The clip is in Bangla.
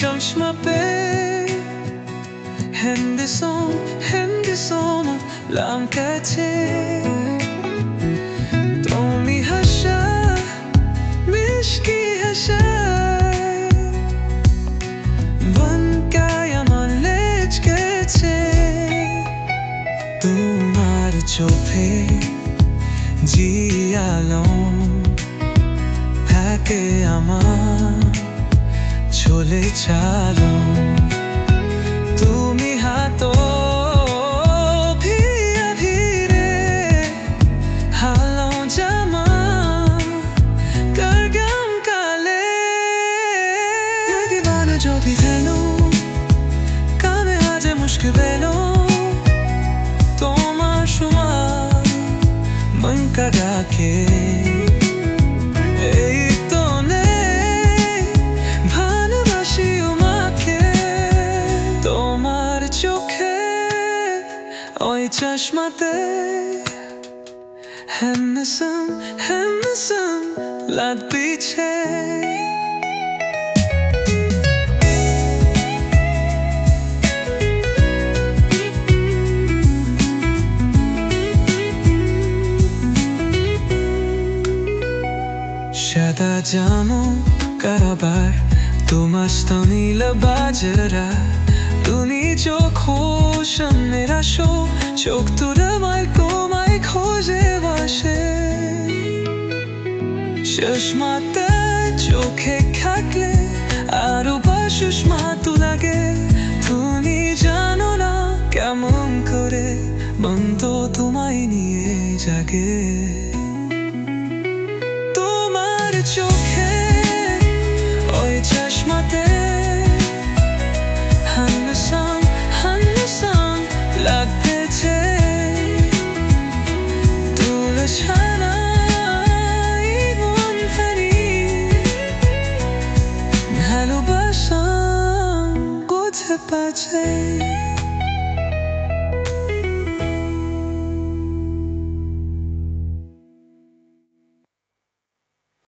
চশমাতে Henderson lamkache Tomi hasha mishki hasha Bankaya manlej keche Tumar chophe jialom Hake amar chole chalom তুমি হাতো ধীরে ধীরে হালাও জামা গরগম কালে দিবানা जो भी थे কামে আজে মুশকিল বেলো তোমার সময় মন কাটাকে ওই চশমাতে Henderson লাগ পিছে সাদা জামো কারাবার তোমার স্তনীল বাজরা তুমি চোখ সামনে রাখো চোখ তুলে তোমায় খোঁজে বসে চশমাতে চোখে থাকলে আরো সুস্মাতু লাগে তুমি জানো না কেমন করে মন তো তোমায় নিয়ে জাগে তোমার চোখে ওই চশমাতে Henderson লাগতেছে তুলে ছাড়াই মন ফেরি ভালোবাসা কোথায় পাচ্ছে